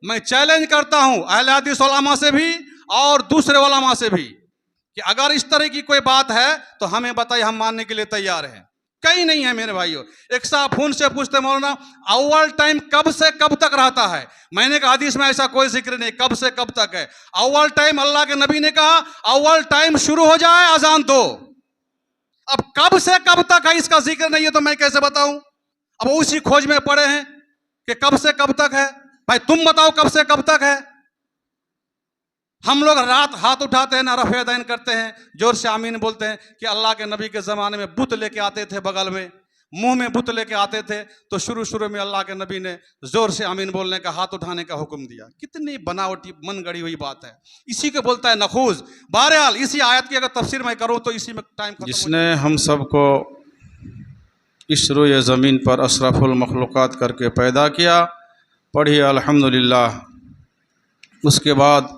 मैं चैलेंज करता हूं अहले हदीस उलमा से भी और दूसरे उलमा से भी कि अगर इस तरह की कोई बात है तो हमें बताइए, हम मानने के लिए तैयार हैं। कहीं नहीं है मेरे भाइयों। एक साहब फोन से पूछते मौलाना अव्वल टाइम कब से कब तक रहता है? मैंने कहा हदीस में ऐसा कोई जिक्र नहीं, कब से कब तक है। अव्वल टाइम अल्लाह के नबी ने कहा अव्वल टाइम शुरू हो जाए अजान दो। अब कब से कब तक है इसका जिक्र नहीं है तो मैं कैसे बताऊं? अब उसी खोज में पड़े हैं कि कब से कब तक है। भाई तुम बताओ कब से कब तक है। हम लोग रात हाथ उठाते हैं ना, रफ़े दैन करते हैं, जोर से आमीन बोलते हैं कि अल्लाह के नबी के ज़माने में बुत लेके आते थे, बगल में मुंह में बुत लेके आते थे, तो शुरू में अल्लाह के नबी ने जोर से आमीन बोलने का, हाथ उठाने का हुक्म दिया। कितनी बनावटी मन गड़ी हुई बात है। इसी को बोलता है नखूज। बहरहाल इसी आयत की अगर तफसीर मैं करूँ तो इसी में टाइम खत्म। जिसने हम सबको इस रोए ज़मीन पर अशरफुल मखलूक़ात करके पैदा किया, पढ़िए अल्हम्दुलिल्लाह। उसके बाद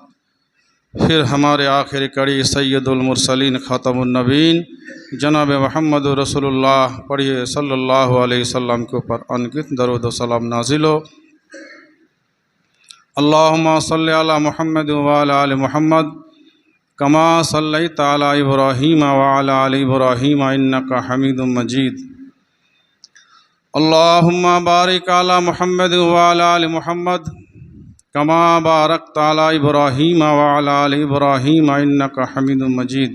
फिर हमारे आखिरी कड़ी सैयदुल मुरसलीन ख़ातमुन नबीन जनाब मोहम्मद रसूलुल्लाह पढ़िए सल्लल्लाहु अलैहि वसल्लम के ऊपर अनगिनत दरूद व सलाम नाजिल हो। अल्लाहुम्मा सल्लि अला मुहम्मद व अला आलि मुहम्मद कमा सल्लैता अला इब्राहीम व अला आलि इब्राहीम इन्नका हमीदुम मजीद। अल्लाहुम्मा बारिक अला मुहम्मद व अला आलि मुहम्मद कमा बारकता अला इब्राहीम व अला आलि इब्राहीम इन्नका हमीदुम मजीद।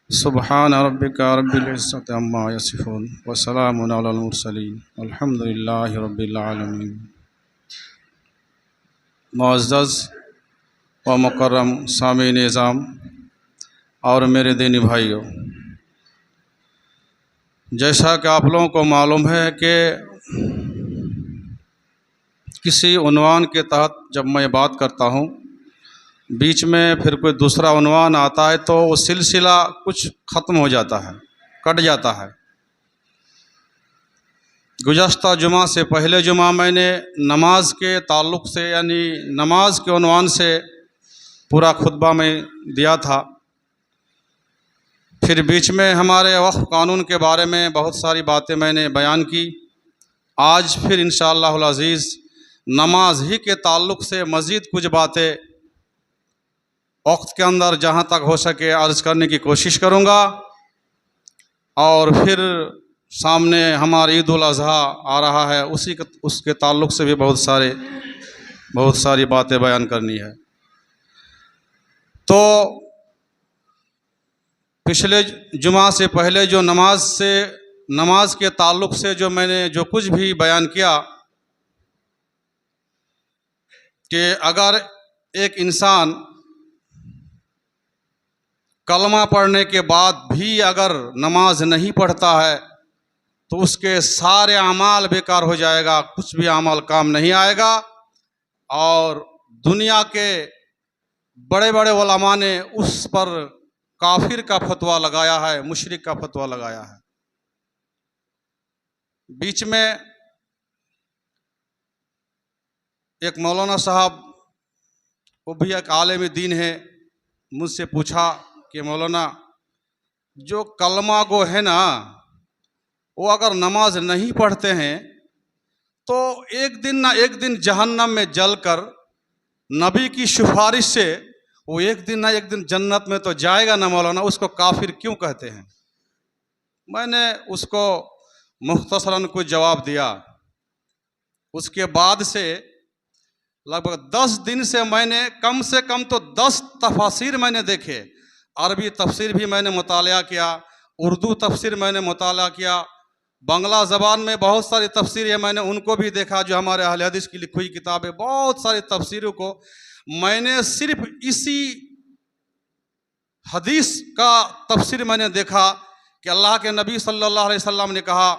सुब्हान रब्बिका रब्बिल इज़्ज़ति अम्मा यसिफून व सलामुन अलल मुरसलीन अल्हम्दुलिल्लाहि रब्बिल आलमीन। मुअज़्ज़ज़ व मुकर्रम सामीन निज़ाम और मेरे दीनी भाइयों, जैसा कि आप लोगों को मालूम है कि किसी उन्वान के तहत जब मैं बात करता हूँ, बीच में फिर कोई दूसरा उन्वान आता है तो वो सिलसिला कुछ ख़त्म हो जाता है, कट जाता है। गुज़श्ता जुमा से पहले जुमा मैंने नमाज के ताल्लुक़ से यानी नमाज के उन्वान से पूरा खुतबा में दिया था। फिर बीच में हमारे वक्फ़ कानून के बारे में बहुत सारी बातें मैंने बयान की। आज फिर इंशाअल्लाहुल अज़ीज़ नमाज ही के ताल्लुक़ से मज़ीद कुछ बातें वक्त के अंदर जहाँ तक हो सके अर्ज़ करने की कोशिश करूँगा। और फिर सामने हमारा ईद उल अज़हा आ रहा है, उसके ताल्लुक़ से भी बहुत सारी बातें बयान करनी है। तो पिछले जुमा से पहले जो नमाज के ताल्लुक़ से जो मैंने जो कुछ भी बयान किया कि अगर एक इंसान कलमा पढ़ने के बाद भी अगर नमाज नहीं पढ़ता है तो उसके सारे अमाल बेकार हो जाएगा, कुछ भी अमल काम नहीं आएगा। और दुनिया के बड़े बड़े उलमा ने उस पर काफिर का फतवा लगाया है, मुशरिक का फतवा लगाया है। बीच में एक मौलाना साहब, वो भी एक आलिम दीन है, मुझसे पूछा कि मौलाना जो कलमा गो है ना, वो अगर नमाज नहीं पढ़ते हैं तो एक दिन ना एक दिन जहन्नम में जलकर नबी की सिफारिश से वो एक दिन ना एक दिन जन्नत में तो जाएगा ना मौलाना, उसको काफिर क्यों कहते हैं? मैंने उसको मुख्तसरन कुछ जवाब दिया। उसके बाद से लगभग 10 दिन से मैंने कम से कम तो 10 तफसीर मैंने देखे। अरबी तफसीर भी मैंने मुताला किया, उर्दू तफसीर मैंने मुताला किया, बांग्ला ज़बान में बहुत सारी तफसीर है, मैंने उनको भी देखा। जो हमारे अहले हदीस की लिखी हुई किताबें, बहुत सारी तफसीरों को मैंने सिर्फ इसी हदीस का तफसीर मैंने देखा कि अल्लाह के नबी सल्लल्लाहु अलैहि वसल्लम ने कहा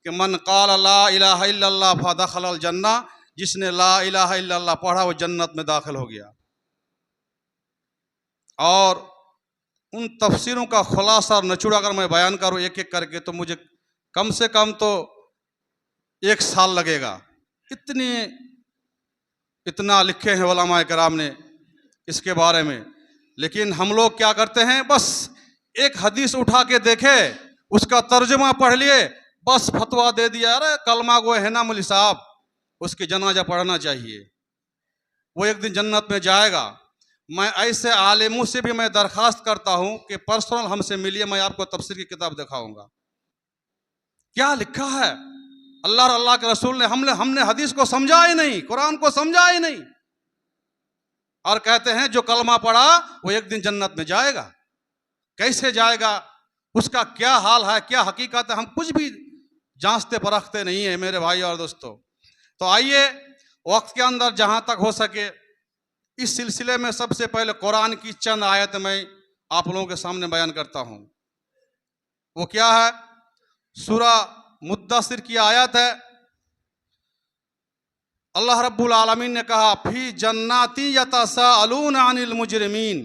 कि मन क़ाल ला इलाहा इल्लल्लाह फ़दख़लल जन्ना, जिसने ला इलाहा इल्लल्लाह पढ़ा वो जन्नत में दाखिल हो गया। और उन तफसीरों का खुलासा और निचोड़ अगर मैं बयान करूँ एक एक करके तो मुझे कम से कम तो 1 साल लगेगा। इतना लिखे हैं उलमा कराम ने इसके बारे में। लेकिन हम लोग क्या करते हैं, बस एक हदीस उठा के देखे, उसका तर्जुमा पढ़ लिए, बस फतवा दे दिया, अरे कलमा गो है ना मौलवी साहब, उसकी जनाजा पढ़ना चाहिए। वो एक दिन जन्नत में जाएगा। मैं ऐसे आलिमों से भी मैं दरखास्त करता हूं कि पर्सनल हमसे मिलिए, मैं आपको तफसीर की किताब दिखाऊंगा। क्या लिखा है अल्लाह और अल्लाह के रसूल ने। हमने हदीस को समझा ही नहीं, कुरान को समझा ही नहीं, और कहते हैं जो कलमा पढ़ा वो एक दिन जन्नत में जाएगा। कैसे जाएगा, उसका क्या हाल है, क्या हकीकत है, हम कुछ भी जांचते परखते नहीं है मेरे भाई और दोस्तों। तो आइए वक्त के अंदर जहां तक हो सके इस सिलसिले में सबसे पहले कुरान की चंद आयत मैं आप लोगों के सामने बयान करता हूं। वो क्या है, सूरा मुद्दसिर की आयत है। अल्लाह रब्बुल आलमीन ने कहा फी जन्नाती यतसाअलून अनिल मुजरिमीन।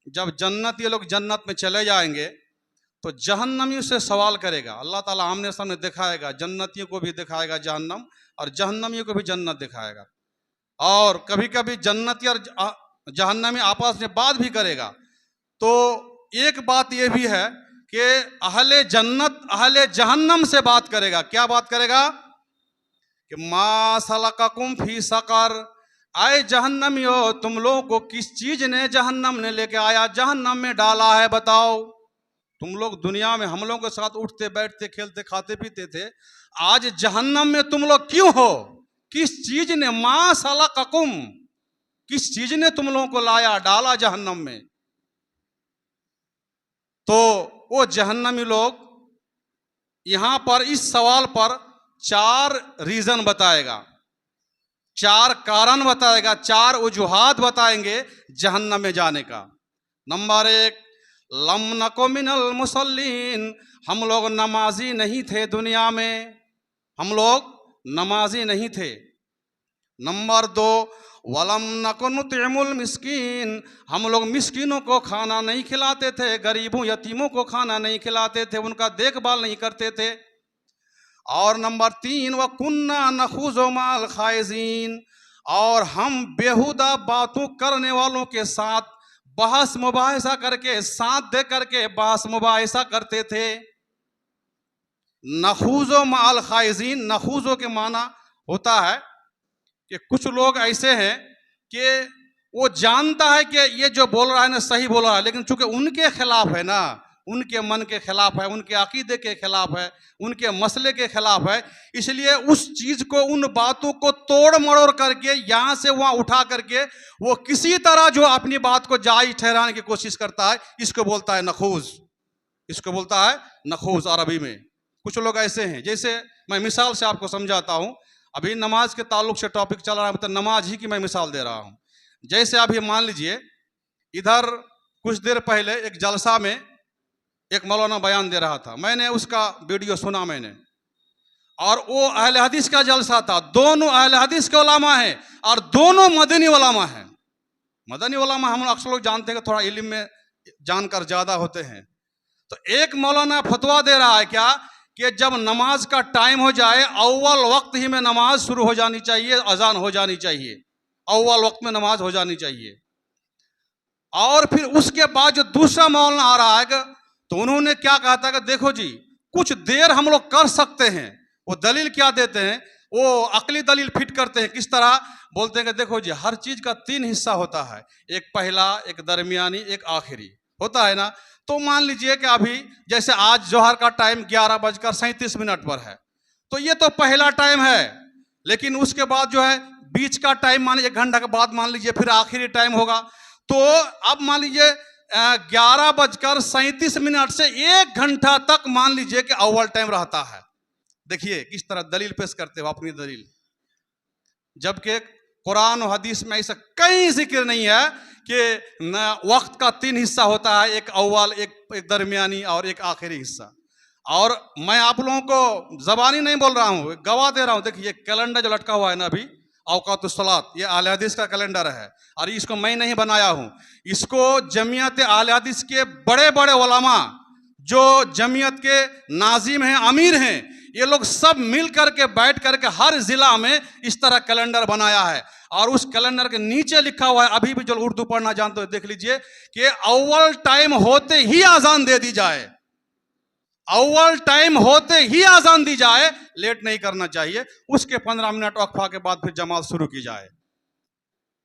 जब जन्नत ये लोग जन्नत में चले जाएंगे तो जहन्नमी से सवाल करेगा। अल्लाह ताला आमने सामने दिखाएगा, जन्नतियों को भी दिखाएगा जहन्नम और जहन्नमियों को भी जन्नत दिखाएगा। और कभी कभी जन्नती और जहन्नमी आपस में बात भी करेगा। तो एक बात यह भी है कि अहले जन्नत अहले जहन्नम से बात करेगा। क्या बात करेगा कि मा सलककुम फी सकर, आए जहन्नमियो तुम लोगों को किस चीज ने जहन्नम ने लेके आया, जहन्नम में डाला है, बताओ। तुम लोग दुनिया में हम लोगों के साथ उठते बैठते खेलते खाते पीते थे, आज जहन्नम में तुम लोग क्यों हो? किस चीज ने, मा सलककुम, किस चीज ने तुम लोगों को लाया, डाला जहन्नम में? तो वो जहन्नमी लोग यहां पर इस सवाल पर 4 रीजन बताएगा, 4 कारण बताएगा, 4 वजूहात बताएंगे जहन्नम में जाने का। नंबर 1, लम नको मिनल मुसल्लीन, हम लोग नमाजी नहीं थे दुनिया में, हम लोग नमाजी नहीं थे। नंबर 2, वलम नको नुतिमुल मिस्कीन, हम लोग मिस्कीनों को खाना नहीं खिलाते थे, गरीबों यतीमों को खाना नहीं खिलाते थे, उनका देखभाल नहीं करते थे। और नंबर 3, व कुन्ना नखूज़ो माल खाइजीन, और हम बेहुदा बातों करने वालों के साथ बहस मुबाहिसा करके, साथ दे करके बहस मुबाहिसा करते थे। नखूज़ो माल खाइजीन, नखूज़ो के माना होता है कि कुछ लोग ऐसे हैं कि वो जानता है कि ये जो बोल रहा है ना सही बोल रहा है, लेकिन चूंकि उनके खिलाफ है ना, उनके मन के खिलाफ है, उनके अकीदे के खिलाफ है, उनके मसले के खिलाफ है, इसलिए उस चीज को, उन बातों को तोड़ मरोड़ करके यहां से वहां उठा करके वो किसी तरह जो अपनी बात को जायज ठहराने की कोशिश करता है, इसको बोलता है नखूज, इसको बोलता है नखूज अरबी में। कुछ लोग ऐसे हैं, जैसे मैं मिसाल से आपको समझाता हूं। अभी नमाज के ताल्लुक से टॉपिक चल रहा है, मतलब नमाज ही की मैं मिसाल दे रहा हूं। जैसे अभी मान लीजिए इधर कुछ देर पहले एक जलसा में एक मौलाना बयान दे रहा था, मैंने उसका वीडियो सुना मैंने, और वो अहले हदीस का जलसा था। दोनों अहले हदीस के उलामा हैं और दोनों मदनी उलामा हैं। मदनी उलामा हम अक्सर लोग जानते हैं कि थोड़ा इल्म में जानकर ज्यादा होते हैं। तो एक मौलाना फतवा दे रहा है क्या कि जब नमाज का टाइम हो जाए अव्वल वक्त ही में नमाज शुरू हो जानी चाहिए, अजान हो जानी चाहिए, अव्वल वक्त में नमाज हो जानी चाहिए। और फिर उसके बाद जो दूसरा मौलाना आ रहा है तो उन्होंने क्या कहा था कि देखो जी कुछ देर हम लोग कर सकते हैं। वो दलील क्या देते हैं, वो अकली दलील फिट करते हैं। किस तरह बोलते हैं कि देखो जी हर चीज का 3 हिस्सा होता है, एक पहला, एक दरमियानी, एक आखिरी होता है ना। तो मान लीजिए कि अभी जैसे आज जोहर का टाइम 11:37 पर है, तो ये तो पहला टाइम है, लेकिन उसके बाद जो है बीच का टाइम मान लीजिए 1 घंटा के बाद मान लीजिए फिर आखिरी टाइम होगा। तो अब मान लीजिए 11:37 से 1 घंटा तक मान लीजिए कि अव्वल टाइम रहता है। देखिए किस तरह दलील पेश करते हो अपनी दलील, जबकि कुरान और हदीस में ऐसा कहीं जिक्र नहीं है कि वक्त का 3 हिस्सा होता है, एक अव्वल, एक दरमियानी और एक आखिरी हिस्सा। और मैं आप लोगों को जबानी नहीं बोल रहा हूँ, गवाह दे रहा हूँ। देखिए कैलेंडर जो लटका हुआ है ना अभी, औकातुस सलात, ये अहले हदीस का कैलेंडर है और इसको मैं नहीं बनाया हूँ। इसको जमीयत अहले हदीस के बड़े बड़े उलमा जो जमीयत के नाजिम हैं, अमीर हैं, ये लोग सब मिल करके बैठ करके हर जिला में इस तरह कैलेंडर बनाया है। और उस कैलेंडर के नीचे लिखा हुआ है, अभी भी जो उर्दू पढ़ना जानते हो देख लीजिए, कि अव्वल टाइम होते ही आजान दे दी जाए, अव्वल टाइम होते ही आजान दी जाए, लेट नहीं करना चाहिए। उसके 15 मिनट वक्फा के बाद फिर जमात शुरू की जाए।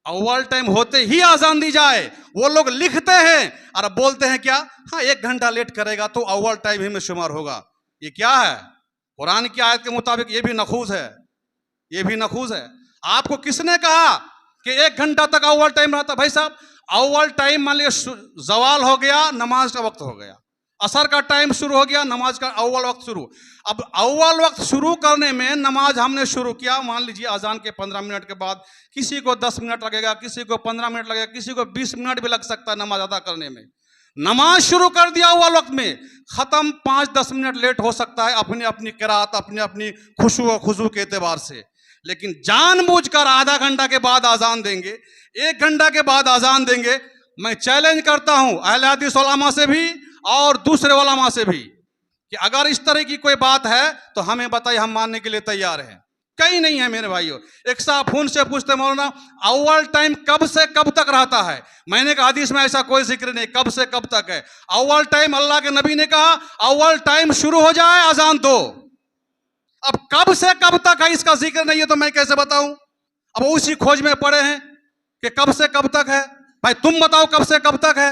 अव्वल टाइम होते ही आजान दी जाए, वो लोग लिखते हैं और बोलते हैं क्या, हाँ 1 घंटा लेट करेगा तो अव्वल टाइम ही में शुमार होगा। ये क्या है? कुरान की आयत के मुताबिक ये भी नखूज है, ये भी नखूज है। आपको किसने कहा कि 1 घंटा तक अव्वल टाइम रहता? भाई साहब, अव्वल टाइम मान लीजिए जवाल हो गया, नमाज का वक्त हो गया, असर का टाइम शुरू हो गया, नमाज का अव्वल वक्त शुरू। अब अव्वल वक्त शुरू करने में नमाज हमने शुरू किया, मान लीजिए अजान के 15 मिनट के बाद, किसी को 10 मिनट लगेगा, किसी को 15 मिनट लगेगा, किसी को 20 मिनट भी लग सकता है नमाज अदा करने में। नमाज शुरू कर दिया अव्वल वक्त में, खत्म 5-10 मिनट लेट हो सकता है अपनी अपनी किरात, अपनी अपनी खुशू और खुशू के एतबार से। लेकिन जानबूझकर आधा घंटा के बाद आजान देंगे, 1 घंटा के बाद आजान देंगे। मैं चैलेंज करता हूं अहले हदीस उलमा से भी और दूसरे उलमा से भी कि अगर इस तरह की कोई बात है तो हमें बताइए, हम मानने के लिए तैयार हैं। कहीं नहीं है मेरे भाइयों। एक साहब फोन से पूछते, मौलाना अव्वल टाइम कब से कब तक रहता है? मैंने कहा हदीस में ऐसा कोई जिक्र नहीं, कब से कब तक है। अव्वल टाइम अल्लाह के नबी ने कहा अव्वल टाइम शुरू हो जाए अजान दो। अब कब से कब तक है इसका जिक्र नहीं है तो मैं कैसे बताऊं? अब उसी खोज में पड़े हैं कि कब से कब तक है। भाई तुम बताओ कब से कब तक है।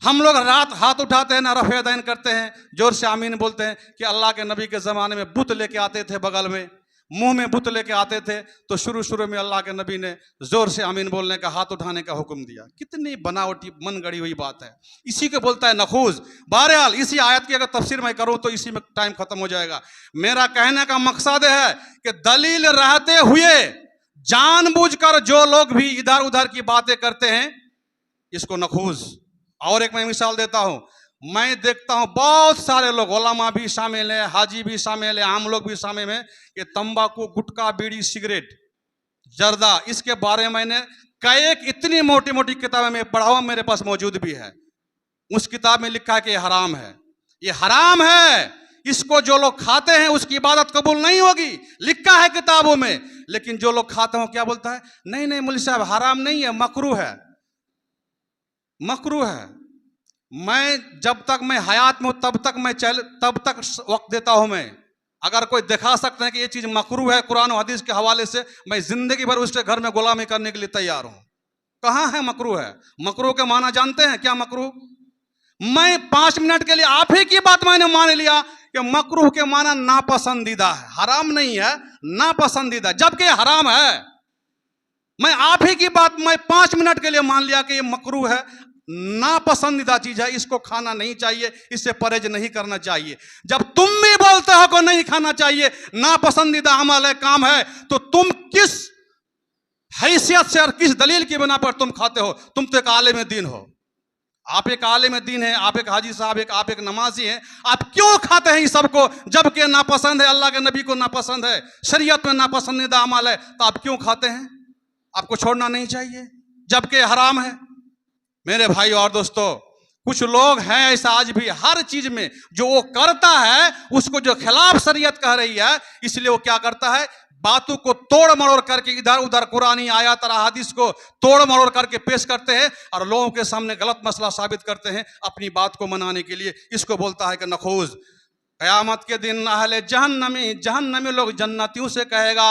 हम लोग रात हाथ उठाते हैं ना, रफ़े दैन करते हैं, जोर से आमीन बोलते हैं कि अल्लाह के नबी के ज़माने में बुत लेके आते थे, बगल में मुंह में बुत लेके आते थे, तो शुरू में अल्लाह के नबी ने जोर से आमीन बोलने का, हाथ उठाने का हुक्म दिया। कितनी बनावटी मन गड़ी हुई बात है। इसी को बोलता है नखूज। बहरहाल इसी आयत की अगर तफसीर मैं करूं तो इसी में टाइम खत्म हो जाएगा। मेरा कहने का मकसद है कि दलील रहते हुए जानबूझकर जो लोग भी इधर उधर की बातें करते हैं, इसको नखूज। और एक मैं मिसाल देता हूं, मैं देखता हूं बहुत सारे लोग, उलमा भी शामिल है, हाजी भी शामिल है, आम लोग भी शामिल हैं, कि तंबाकू, गुटखा, बीड़ी, सिगरेट, जर्दा, इसके बारे में मैंने कई इतनी मोटी मोटी किताबें में पढ़ा हुआ, मेरे पास मौजूद भी है। उस किताब में लिखा है कि ये हराम है, ये हराम है, इसको जो लोग खाते हैं उसकी इबादत कबूल नहीं होगी, लिखा है किताबों में। लेकिन जो लोग खाते हो क्या बोलता है, नहीं नहीं मौलवी साहब हराम नहीं है, मकरूह है, मकरूह है। मैं जब तक मैं हयात में हूं तब तक वक्त देता हूं मैं। अगर कोई दिखा सकते हैं कि ये चीज मकरूह है कुरान और हदीस के हवाले से, मैं जिंदगी भर उसके घर में गुलामी करने के लिए तैयार हूं। कहां है मकरूह है? मकरूह के माना जानते हैं क्या? मकरूह, मैं 5 मिनट के लिए आप ही की बात मैंने मान लिया कि मकरूह के माना नापसंदीदा है, हराम नहीं है, नापसंदीदा, जबकि हराम है। मैं आप ही की बात मैं 5 मिनट के लिए मान लिया कि ये मकरूह है, नापसंदीदा चीज है, इसको खाना नहीं चाहिए, इससे परहेज नहीं करना चाहिए। जब तुम भी बोलते हो को नहीं खाना चाहिए, नापसंदीदा अमल है, काम है, तो तुम किस हैसियत से और किस दलील की बिना पर तुम खाते हो? तुम तो एक आलिम दीन हो, आप एक आलिम दीन है, आप एक हाजी साहब, आप एक नमाजी हैं, आप क्यों खाते हैं इस सबको? जबकि नापसंद है, अल्लाह के नबी को नापसंद है, शरीयत में नापसंदीदा अमल है, तो आप क्यों खाते हैं? आपको छोड़ना नहीं चाहिए, जबकि हराम है। मेरे भाई और दोस्तों, कुछ लोग हैं ऐसा आज भी, हर चीज में जो वो करता है उसको जो खिलाफ शरीयत कह रही है, इसलिए वो क्या करता है, बातों को तोड़ मरोड़ करके इधर उधर कुरानी आयत और हदीस को तोड़ मरोड़ करके पेश करते हैं और लोगों के सामने गलत मसला साबित करते हैं अपनी बात को मनाने के लिए। इसको बोलता है कि नखूज। क़यामत के दिन अहले जहन्नमी लोग जन्नतियों से कहेगा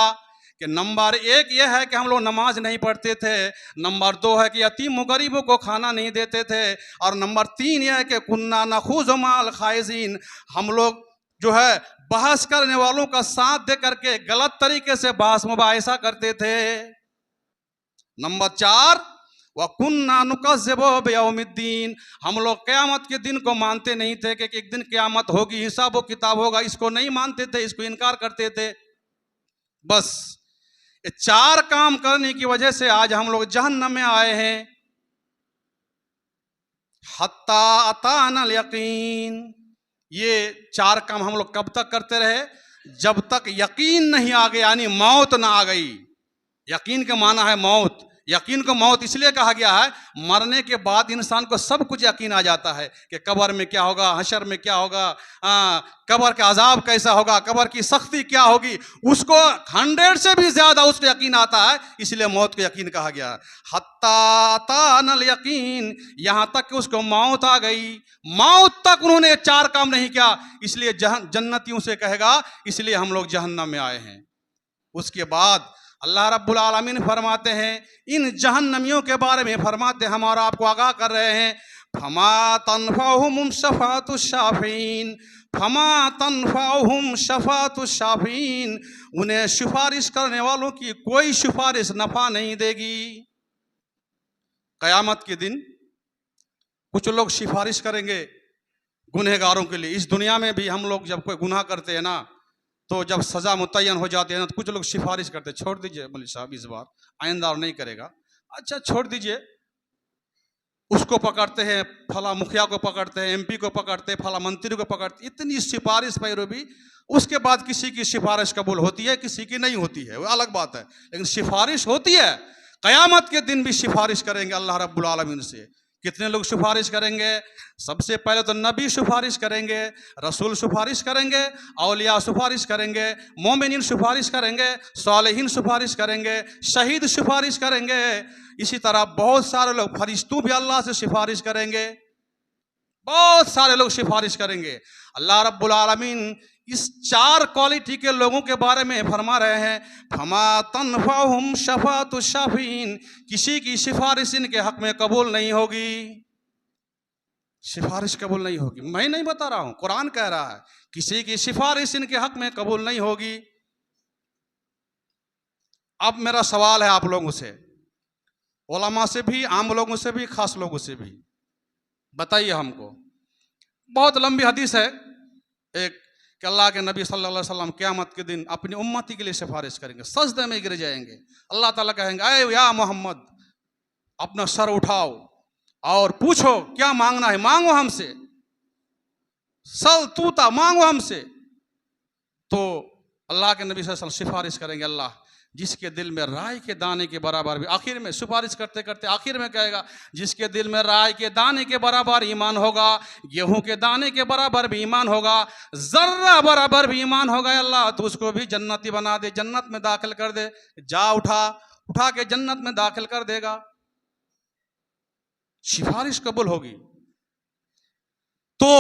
कि नंबर 1 यह है कि हम लोग नमाज नहीं पढ़ते थे, नंबर 2 है कि यतीम गरीबों को खाना नहीं देते थे, और नंबर 3 यह है कि कुन्ना नखूज़ माल खाइज़ीन, हम लोग जो है बहस करने वालों का साथ दे करके गलत तरीके से बहस मुबाहिसा करते थे। नंबर 4 व कुन्ना नुकज़्ज़िबु बियौमिद्दीन, हम लोग क़यामत के दिन को मानते नहीं थे कि एक दिन क़यामत होगी, हिसाब व किताब होगा, इसको नहीं मानते थे, इसको इनकार करते थे। बस ये 4 काम करने की वजह से आज हम लोग जहन्नम में आए हैं। हत्ता अतानल यकीन, ये 4 काम हम लोग कब तक करते रहे? जब तक यकीन नहीं आ गया, यानी मौत ना आ गई। यकीन का माना है मौत। यकीन को मौत इसलिए कहा गया है, मरने के बाद इंसान को सब कुछ यकीन आ जाता है कि कब्र में क्या होगा, हशर में क्या होगा, कब्र का अजाब कैसा होगा, कब्र की सख्ती क्या होगी, उसको 100 से भी ज्यादा उसको यकीन आता है, इसलिए मौत को यकीन कहा गया है। हत्ता अतानल यकीन, यहाँ तक कि उसको मौत आ गई, मौत तक उन्होंने 4 काम नहीं किया, इसलिए जन्नतियों से कहेगा, इसलिए हम लोग जहन्नम में आए हैं। उसके बाद अल्लाह रब्बुल आलमीन फरमाते हैं, इन जहन्नमियों के बारे में फरमाते हैं, हमारा आपको आगाह कर रहे हैं, फमा तनफाहुम शफातु शाफीन, फमा तनफाहुम शफातु शाफीन, उन्हें सिफारिश करने वालों की कोई सिफारिश नफा नहीं देगी। कयामत के दिन कुछ लोग सिफारिश करेंगे गुनहगारों के लिए। इस दुनिया में भी हम लोग जब कोई गुनाह करते हैं ना, तो जब सजा मुतय्यन हो जाती है ना, तो कुछ लोग सिफारिश करते हैं, छोड़ दीजिए मौलवी साहब इस बार आइंदा और नहीं करेगा, अच्छा छोड़ दीजिए। उसको पकड़ते हैं, फला मुखिया को पकड़ते हैं, एमपी को पकड़ते हैं, फला मंत्री को पकड़ते, इतनी सिफारिश पैरवी। उसके बाद किसी की सिफारिश कबूल होती है, किसी की नहीं होती है, वो अलग बात है, लेकिन सिफारिश होती है। कयामत के दिन भी सिफारिश करेंगे अल्लाह रब्बुल आलमीन से। कितने लोग सिफारिश करेंगे? सबसे पहले तो नबी सिफारिश करेंगे, रसूल सिफारिश करेंगे, औलिया सिफारिश करेंगे, मोमिनीन सिफारिश करेंगे, सालेहीन सिफारिश करेंगे, शहीद सिफारिश करेंगे। इसी तरह बहुत सारे लोग, फरिश्तों भी अल्लाह से सिफारिश करेंगे, बहुत सारे लोग सिफारिश करेंगे। अल्लाह रब्बुल आलमीन इस 4 क्वालिटी के लोगों के बारे में फरमा रहे हैं, फमा तनफाहुम शफातु शाफीन, किसी की सिफारिश इनके हक में कबूल नहीं होगी, सिफारिश कबूल नहीं होगी। मैं नहीं बता रहा हूं, कुरान कह रहा है, किसी की सिफारिश इनके हक में कबूल नहीं होगी। अब मेरा सवाल है आप लोगों से, उलमा से भी, आम लोगों से भी, खास लोगों से भी, बताइए हमको। बहुत लंबी हदीस है एक, कि अल्लाह के नबी सल्लल्लाहु अलैहि वसल्लम क़यामत के दिन अपनी उम्मती के लिए सिफारिश करेंगे, सजदे में गिर जाएंगे। अल्लाह ताला कहेंगे, अरे या मोहम्मद, अपना सर उठाओ और पूछो क्या मांगना है, मांगो हमसे, सल तूता, मांगो हमसे। तो अल्लाह के नबी सल्लल्लाहु अलैहि वसल्लम सिफारिश करेंगे, अल्लाह जिसके दिल में राई के दाने के बराबर भी, आखिर में सिफारिश करते करते आखिर में कहेगा, जिसके दिल में राई के दाने के बराबर ईमान होगा, गेहूं के दाने के बराबर भी ईमान होगा, जर्रा बराबर भी ईमान होगा, अल्लाह तो उसको भी जन्नती बना दे, जन्नत में दाखिल कर दे। जा उठा के जन्नत में दाखिल कर देगा, सिफारिश कबूल होगी। तो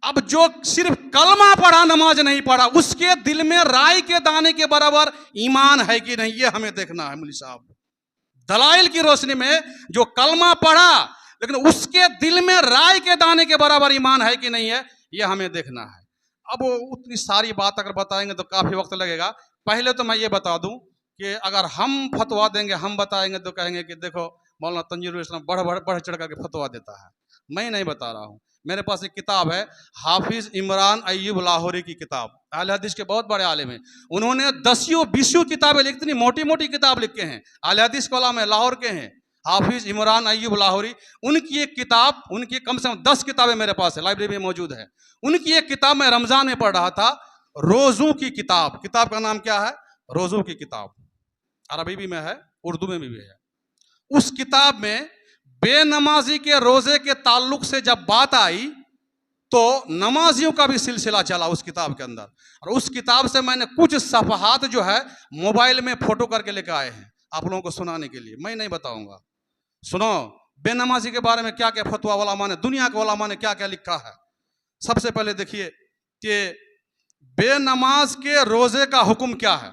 अब जो सिर्फ कलमा पढ़ा, नमाज नहीं पढ़ा, उसके दिल में राई के दाने के बराबर ईमान है कि नहीं, ये हमें देखना है मौलवी साहब। दलाइल की रोशनी में जो कलमा पढ़ा लेकिन उसके दिल में राई के दाने के बराबर ईमान है कि नहीं है, ये हमें देखना है। अब उतनी सारी बात अगर बताएंगे तो काफी वक्त लगेगा। पहले तो मैं ये बता दूं कि अगर हम फतवा देंगे, हम बताएंगे तो कहेंगे कि देखो मौलाना तंजीरुल इस्लाम बढ़ चढ़ करके फतवा देता है। मैं नहीं बता रहा हूँ, मेरे पास एक किताब है, हाफिज इमरान अय्यूब लाहौरी की किताब, अहले हदीस के बहुत बड़े आलिम हैं। उन्होंने 10-20 किताबें लिखी, इतनी मोटी मोटी किताब लिखे हैं, अहले हदीस के उलमा लाहौर के हैं, हाफिज इमरान अय्यूब लाहौरी। उनकी एक किताब, उनकी कम से कम 10 किताबें मेरे पास है, लाइब्रेरी में मौजूद है। उनकी एक किताब मैं रमजान में पढ़ रहा था, रोज़ों की किताब, किताब का नाम क्या है? रोज़ों की किताब। अरबी भी में है, उर्दू में भी है। उस किताब में बेनमाजी के रोजे के ताल्लुक से जब बात आई तो नमाजियों का भी सिलसिला चला उस किताब के अंदर। और उस किताब से मैंने कुछ सफ़हात जो है मोबाइल में फोटो करके लेकर आए हैं आप लोगों को सुनाने के लिए। मैं नहीं बताऊंगा, सुनो बेनमाजी के बारे में क्या क्या फतवा उलमा ने, दुनिया के उलमा ने क्या क्या लिखा है। सबसे पहले देखिए कि बेनमाज के रोजे का हुक्म क्या है।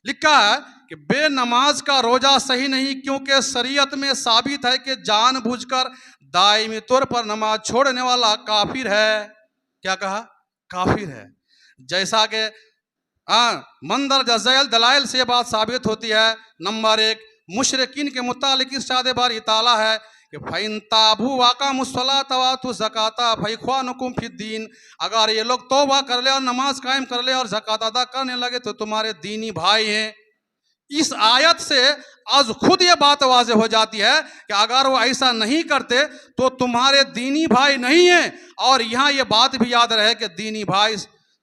लिखा है कि बेनमाज का रोजा सही नहीं, क्योंकि शरीयत में साबित है कि जानबूझकर दायमी तौर पर नमाज छोड़ने वाला काफिर है। क्या कहा? काफिर है। जैसा कि मंदर जज़ैल दलाइल से बात साबित होती है। नंबर 1, मुशरिकीन के मुतालिक इरशाद बारी ताला है कि फ़इन ताबू वाक़ामुस्सलात व आतू ज़काता फ़इख्वानुकुम फ़िद्दीन, अगर ये लोग तौबा कर ले और नमाज कायम कर ले और ज़कात अदा करने लगे तो तुम्हारे दीनी भाई हैं। इस आयत से आज खुद ये बात वाज़ेह हो जाती है कि अगर वो ऐसा नहीं करते तो तुम्हारे दीनी भाई नहीं हैं। और यहाँ ये बात भी याद रहे कि दीनी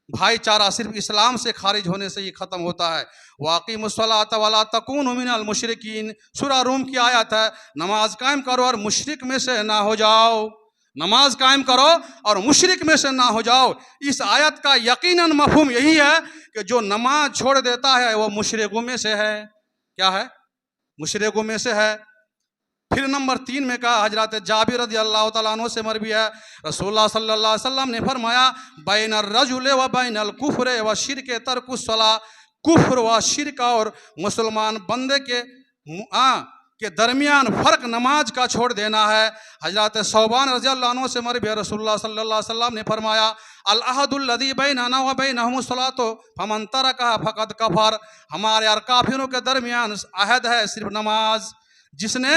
भाईचारा सिर्फ इस्लाम से खारिज होने से ही ख़त्म होता है। वाक़िमुस्सलात वला तकूनु मिनल मुशरिकीन, सूरा रूम की आयत है, नमाज कायम करो और मुशरिक में से ना हो जाओ। नमाज कायम करो और मुशरिक में से ना हो जाओ। इस आयत का यकीनन मफहूम यही है कि जो नमाज छोड़ देता है वो मुशरिकों में से है। क्या है? मुशरिकों में से है। फिर नंबर 3 में कहा, हजरत जाबिर रज़ियल्लाहु तआला अन्हु से मरवी है, रसूलुल्लाह सल्लल्लाहु अलैहि वसल्लम ने फरमाया, बैनर रजुल व बैनल कुफ्र व शिरक तर्कुस सला, कुफ्र व शिरक और मुसलमान बंदे के दरमियान फ़र्क नमाज का छोड़ देना है। हजरत सौबान रज़ियल्लाहु अन्हु से मरवी रसूलुल्लाह सल्लल्लाहु अलैहि वसल्लम ने फरमाया, अल अहदुल्लज़ी बैनना व बैनहुमुस सलातो फमन तरकहा फ़क़द कफ़र। हमारे और काफिरों के दरमियान अहद है सिर्फ नमाज, जिसने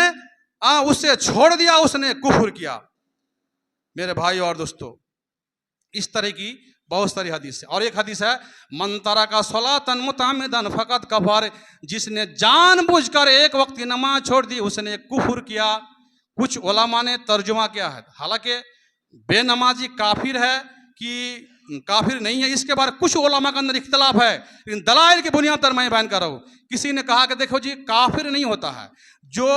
उससे छोड़ दिया उसने कुफ्र किया। मेरे भाई और दोस्तों, इस तरह की बहुत सारी हदीस है। और एक हदीस है, मन तरका सलातन मुतअम्मिदन फ़क़द कफ़र। जिसने जानबूझकर एक वक्त की नमाज छोड़ दी उसने कुफ्र किया। कुछ उलमा ने तर्जुमा किया है, हालांकि बेनमाजी काफिर है कि काफिर नहीं है, इसके बारे कुछ उलमा के अंदर इख्तलाफ है, लेकिन दलाइल की बुनियाद पर मैं बयान कर रहा हूँ। किसी ने कहा कि देखो जी, काफिर नहीं होता है जो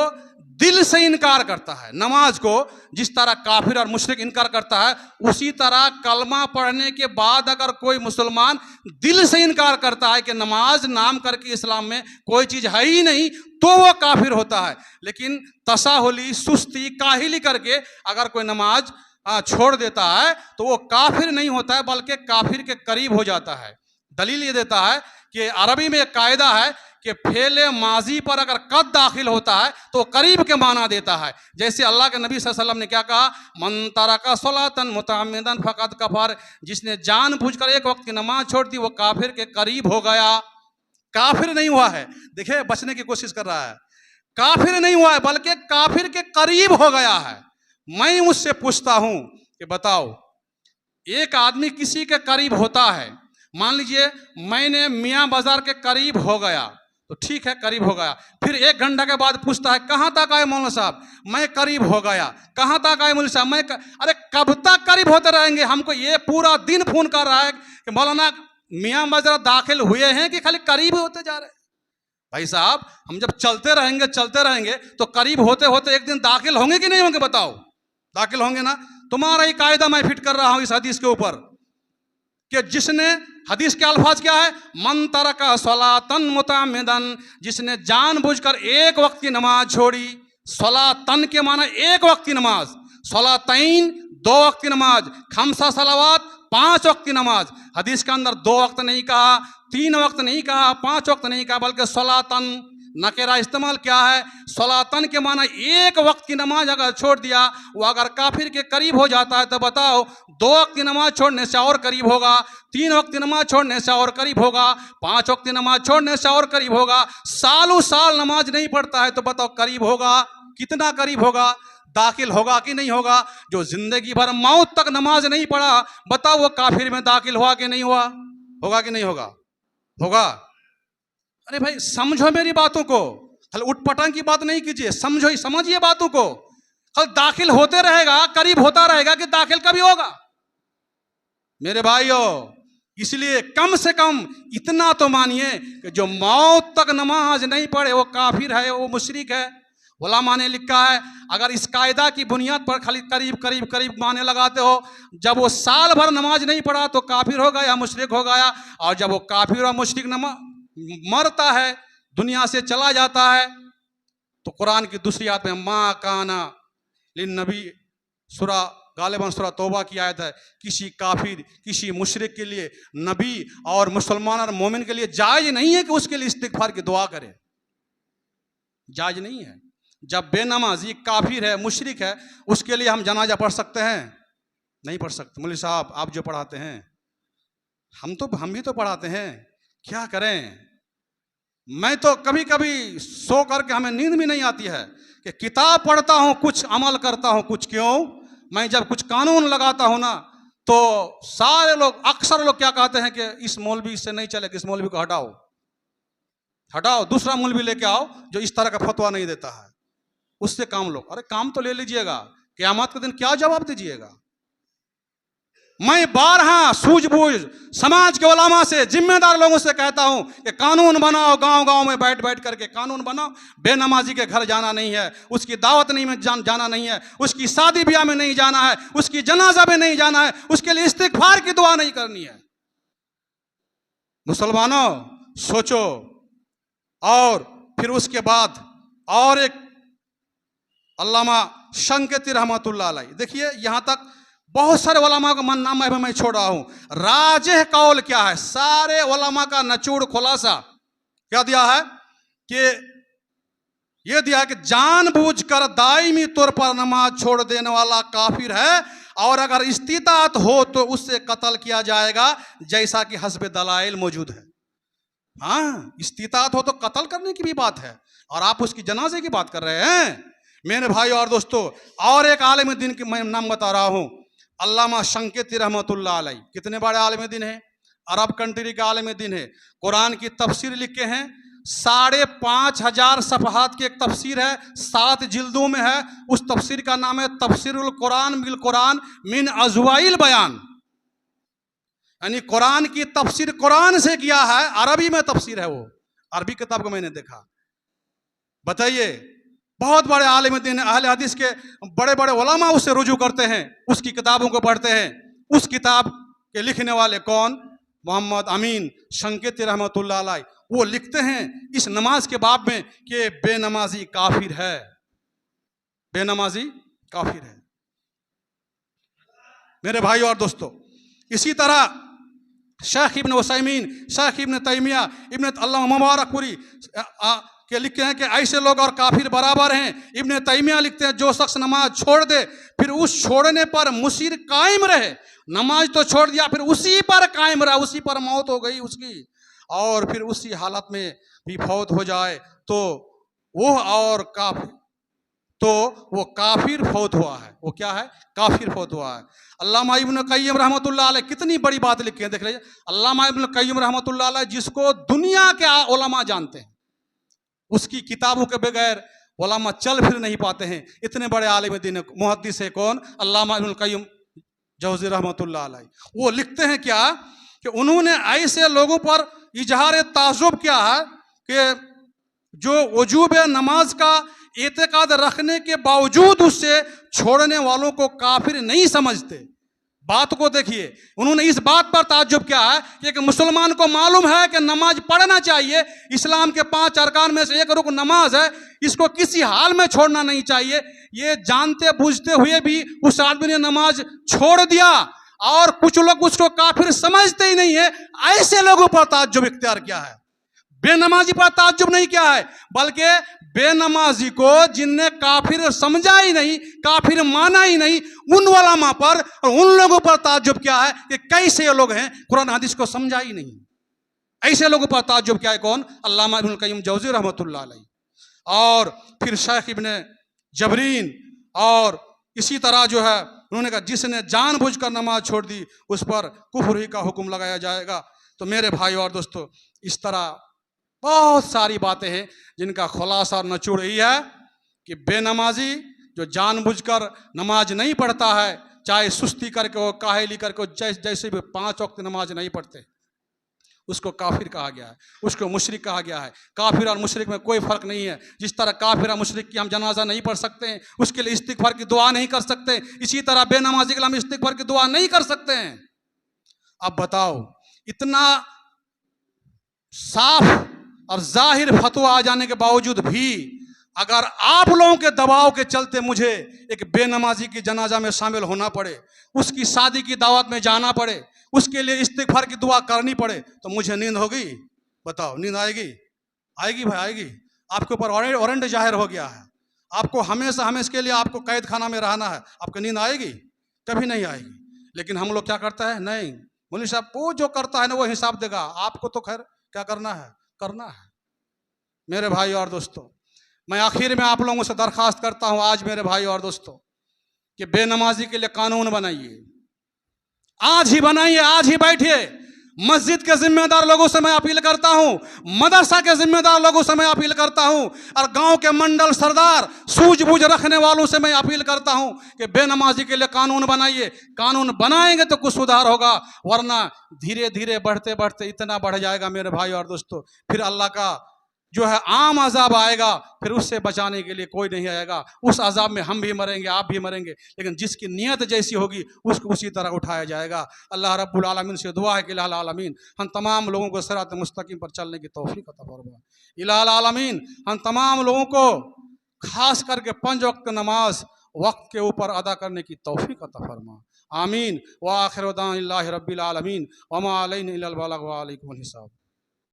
दिल से इनकार करता है नमाज को। जिस तरह काफिर और मुशरिक इनकार करता है, उसी तरह कलमा पढ़ने के बाद अगर कोई मुसलमान दिल से इनकार करता है कि नमाज नाम करके इस्लाम में कोई चीज़ है ही नहीं, तो वो काफिर होता है। लेकिन तसाहुली, सुस्ती, काहिली करके अगर कोई नमाज छोड़ देता है तो वो काफिर नहीं होता है, बल्कि काफिर के करीब हो जाता है। दलील ये देता है कि अरबी में एक कायदा है कि फेले माजी पर अगर कद दाखिल होता है तो करीब के माना देता है। जैसे अल्लाह के नबी सल्लल्लाहु अलैहि वसल्लम ने क्या कहा, मन तरका सलातन मुतअम्मिदन फ़क़द कफ़र। जिसने जानबूझकर एक वक्त की नमाज छोड़ दी वो काफिर के करीब हो गया। काफिर नहीं हुआ है, देखिए बचने की कोशिश कर रहा है, काफिर नहीं हुआ है बल्कि काफिर के करीब हो गया है। मैं उससे पूछता हूं कि बताओ, एक आदमी किसी के करीब होता है, मान लीजिए मैंने मियाँ बाजार के करीब हो गया तो ठीक है, करीब हो गया। फिर 1 घंटा के बाद पूछता है कहाँ तक आए मौलाना साहब, मैं करीब हो गया। कहाँ तक आए मौलाना साहब, अरे कब तक करीब होते रहेंगे? हमको ये पूरा दिन फोन कर रहा है कि मौलाना मियाँ बाजार दाखिल हुए हैं कि खाली करीब होते जा रहे हैं। भाई साहब, हम जब चलते रहेंगे तो करीब होते होते एक दिन दाखिल होंगे कि नहीं होंगे? बताओ, दाखिल होंगे ना। तुम्हारा ही कायदा मैं फिट कर रहा हूं इस हदीस के ऊपर कि जिसने, हदीस के अल्फाज क्या है, मन तरका सलातन मुतअम्मिदन। जिसने जानबूझकर एक वक्त की नमाज छोड़ी। सलातन के माना एक वक्त की नमाज, सलातैन 2 वक्त की नमाज, खमसा सलावात 5 वक्त की नमाज। हदीस के अंदर 2 वक्त नहीं कहा, 3 वक्त नहीं कहा, 5 वक्त नहीं कहा, बल्कि सलातन नकेरा इस्तेमाल क्या है। सलातन के माना एक वक्त की नमाज अगर छोड़ दिया, वो अगर काफिर के करीब हो जाता है तो बताओ, 2 वक्त की नमाज छोड़ने से और करीब होगा, 3 वक्त की नमाज छोड़ने से और करीब होगा, 5 वक्त की नमाज छोड़ने से और करीब होगा। सालों साल नमाज नहीं पढ़ता है तो बताओ करीब होगा, कितना करीब होगा, दाखिल होगा कि नहीं होगा? जो जिंदगी भर मौत तक नमाज नहीं पढ़ा, बताओ वो काफिर में दाखिल हुआ कि नहीं हुआ? होगा कि नहीं होगा? होगा। अरे भाई समझो मेरी बातों को, कल उठपटांग की बात नहीं कीजिए, समझो, समझिए बातों को। कल दाखिल होते रहेगा, करीब होता रहेगा कि दाखिल कभी होगा? मेरे भाइयों, इसलिए कम से कम इतना तो मानिए कि जो मौत तक नमाज नहीं पढ़े वो काफिर है, वो मुशरिक है। उलमा ने लिखा है, अगर इस कायदा की बुनियाद पर खाली करीब करीब करीब माने लगाते हो, जब वो साल भर नमाज नहीं पढ़ा तो काफिर हो गया, मुशरिक हो गया। और जब वो काफिर और मुशरिक मरता है, दुनिया से चला जाता है, तो कुरान की दूसरी आयत में मा काना लिन नबी, सूरा गालिबन सूरा तौबा की आयत है, किसी काफिर, किसी मुशरिक के लिए, नबी और मुसलमान और मोमिन के लिए जायज नहीं है कि उसके लिए इस्तिगफार की दुआ करे, जायज नहीं है। जब बेनमाजी काफिर है, मुशरिक है, उसके लिए हम जनाजा पढ़ सकते हैं? नहीं पढ़ सकते। मौलवी साहब आप जो पढ़ाते हैं, हम भी तो पढ़ाते हैं, क्या करें? मैं तो कभी कभी सो करके हमें नींद भी नहीं आती है कि किताब पढ़ता हूं, कुछ अमल करता हूं, कुछ क्यों? मैं जब कुछ कानून लगाता हूं ना, तो सारे लोग, अक्सर लोग क्या कहते हैं कि इस मौलवी से नहीं चलेगा, इस मौलवी को हटाओ, हटाओ, दूसरा मौलवी लेके आओ जो इस तरह का फतवा नहीं देता है, उससे काम लो। अरे काम तो ले लीजिएगा, क़यामत के दिन क्या जवाब दीजिएगा? मैं 12 सूझबूझ समाज के उलमा से, जिम्मेदार लोगों से कहता हूं कि कानून बनाओ, गांव गांव में बैठ बैठ करके कानून बनाओ। बेनमाजी के घर जाना नहीं है, उसकी दावत नहीं में जाना नहीं है, उसकी शादी ब्याह में नहीं जाना है, उसकी जनाजा में नहीं जाना है, उसके लिए इस्तिगफार की दुआ नहीं करनी है। मुसलमानों सोचो। और फिर उसके बाद और एक अल्लामा शंकती रहमतुल्लाह अलैह, देखिए यहां तक बहुत सारे उलमा का नाम मैं छोड़ रहा हूं। राजिह कौल क्या है, सारे उलमा का निचोड़ खुलासा क्या दिया है कि यह दिया कि जानबूझकर दायमी तौर पर नमाज छोड़ देने वाला काफिर है, और अगर इस्तिताअत हो तो उससे कत्ल किया जाएगा, जैसा कि हस्ब दलाइल मौजूद है। हाँ, इस्तिताअत हो तो कत्ल करने की भी बात है, और आप उसकी जनाजे की बात कर रहे हैं। मेरे भाई और दोस्तों, और एक आलिम दीन की मैं नाम बता रहा हूं, अल्लामा शंकीती रहमतुल्लाह अलैह। कितने बड़े आलिम दीन है, अरब कंट्री के आलिम दीन है। कुरान की तफसीर लिखे हैं, 5,500 सफ़हात की एक तफसीर है, 7 जिल्दों में है। उस तफसीर का नाम है तफसीरुल कुरान बिल कुरान मिन अज़वाइल बयान, यानी कुरान की तफसीर कुरान से किया है, अरबी में तफसीर है। वो अरबी किताब को मैंने देखा। बताइए, बहुत बड़े आलिम दीन अहले हदीस के बड़े बड़े उलमा उससे रुजू करते हैं, उसकी किताबों को पढ़ते हैं। उस किताब के लिखने वाले कौन, मोहम्मद अमीन शंकीती रहमतुल्लाह अलैह। वो लिखते हैं इस नमाज के बाब में कि बेनमाजी काफिर है, बेनमाजी काफिर है। मेरे भाई और दोस्तों, इसी तरह शेख इब्न उसैमीन, शेख इब्न तैमिया, इब्न अल्लाह मुबारकपुरी के लिखते हैं कि ऐसे लोग और काफिर बराबर हैं। इब्न तैमिया लिखते हैं, जो शख्स नमाज छोड़ दे फिर उस छोड़ने पर मुसीर कायम रहे, नमाज तो छोड़ दिया फिर उसी पर कायम रहा, उसी पर मौत हो गई उसकी, और फिर उसी हालत में भी फौत हो जाए तो वो काफिर फौत हुआ है। वो क्या है, काफिर फौत हुआ है। अल्लामा इब्न क़य्यिम रहमतुल्लाह अलैह कितनी बड़ी बात लिखी है, देख लीजिए। अल्लामा इब्न क़य्यिम रहमतुल्लाह अलैह जिसको दुनिया के उलमा जानते हैं, उसकी किताबों के बगैर उलमा चल फिर नहीं पाते हैं। इतने बड़े आलिम दीन मुहद्दिस है कौन, अल्लामा इब्न क़य्यिम जौज़ी रहमतुल्लाह अलैह। वो लिखते हैं क्या कि उन्होंने ऐसे लोगों पर इजहार ताज्जुब किया है कि जो वजूब नमाज का एतकाद रखने के बावजूद उससे छोड़ने वालों को काफिर नहीं समझते। बात को देखिए, उन्होंने इस बात पर ताज्जुब किया है कि एक मुसलमान को मालूम है कि नमाज पढ़ना चाहिए, इस्लाम के 5 अरकान में से एक रुकन नमाज है, इसको किसी हाल में छोड़ना नहीं चाहिए। ये जानते बूझते हुए भी उस आदमी ने नमाज छोड़ दिया, और कुछ लोग उसको काफिर समझते ही नहीं है। ऐसे लोगों पर ताज्जुब इख्तियार किया है, बेनमाजी पर ताज्जुब नहीं किया है, बल्कि बेनमाजी को जिनने काफिर समझा ही नहीं, काफिर माना ही नहीं, उन उलमा पर और उन लोगों पर ताज्जुब किया है कि कैसे ये लोग हैं, कुरान हदीस को समझा ही नहीं। ऐसे लोगों पर ताज्जुब किया है कौन, अल्लामा इब्न क़य्यिम जौज़ी रहमतुल्लाह अलैह। और फिर शेख इब्न जबरीन, और इसी तरह जो है उन्होंने कहा जिसने जानबूझकर नमाज छोड़ दी उस पर कुफ्र ही का हुक्म लगाया जाएगा। तो मेरे भाई और दोस्तों, इस तरह बहुत सारी बातें हैं जिनका खुलासा और निचोड़ यही है कि बेनमाजी जो जानबूझकर नमाज नहीं पढ़ता है, चाहे सुस्ती करके हो, काहेली करके हो, जैसे भी 5 वक्त नमाज नहीं पढ़ते, उसको काफिर कहा गया है, उसको मुशरिक कहा गया है। काफिर और मुशरिक में कोई फर्क नहीं है। जिस तरह काफिर और मुशरिक की हम जनाजा नहीं पढ़ सकते हैं, उसके लिए इस्तिग़फ़ार की दुआ नहीं कर सकते, इसी तरह बेनमाजी के लिए हम इस्तिग़फ़ार की दुआ नहीं कर सकते हैं। अब बताओ, इतना साफ और जाहिर फतवा आ जाने के बावजूद भी अगर आप लोगों के दबाव के चलते मुझे एक बेनमाजी की जनाजा में शामिल होना पड़े, उसकी शादी की दावत में जाना पड़े, उसके लिए इस्तिग़फ़ार की दुआ करनी पड़े, तो मुझे नींद होगी? बताओ, नींद आएगी? आएगी भाई, आएगी। आपके ऊपर वारंट जाहिर हो गया है, आपको हमेशा हमेशा के लिए आपको कैद खाना में रहना है, आपको नींद आएगी? कभी नहीं आएगी। लेकिन हम लोग क्या करता है, नहीं, मौलवी साहब वो जो करता है ना वो हिसाब देगा, आपको तो खैर क्या करना है, करना है। मेरे भाई और दोस्तों, मैं आखिर में आप लोगों से दरख्वास्त करता हूं आज मेरे भाई और दोस्तों कि बेनमाजी के लिए कानून बनाइए, आज ही बनाइए, आज ही बैठिए। मस्जिद के जिम्मेदार लोगों से मैं अपील करता हूं, मदरसा के जिम्मेदार लोगों से मैं अपील करता हूं, और गांव के मंडल सरदार सूझबूझ रखने वालों से मैं अपील करता हूं कि बेनमाजी के लिए कानून बनाइए। कानून बनाएंगे तो कुछ सुधार होगा, वरना धीरे धीरे बढ़ते बढ़ते इतना बढ़ जाएगा मेरे भाई और दोस्तों, फिर अल्लाह का जो है आम अजाब आएगा, फिर उससे बचाने के लिए कोई नहीं आएगा। उस अजाब में हम भी मरेंगे, आप भी मरेंगे, लेकिन जिसकी नीयत जैसी होगी उसको उसी तरह उठाया जाएगा। अल्लाह रब्बुल आलमीन से दुआ है कि इलाहा आलमीन हम तमाम लोगों को सिरात मुस्तकीम पर चलने की तौफीक अता फरमाए। इलाहा आलमीन हम तमाम लोगों को खास करके 5 वक्त नमाज वक्त के ऊपर अदा करने की तौफीक अता फरमा। आमीन। व आखिर दानिल्लाहि रब्बिल आलमीन व मा अलैना इल्लल बलाग व अलैकुमुल हिसाब।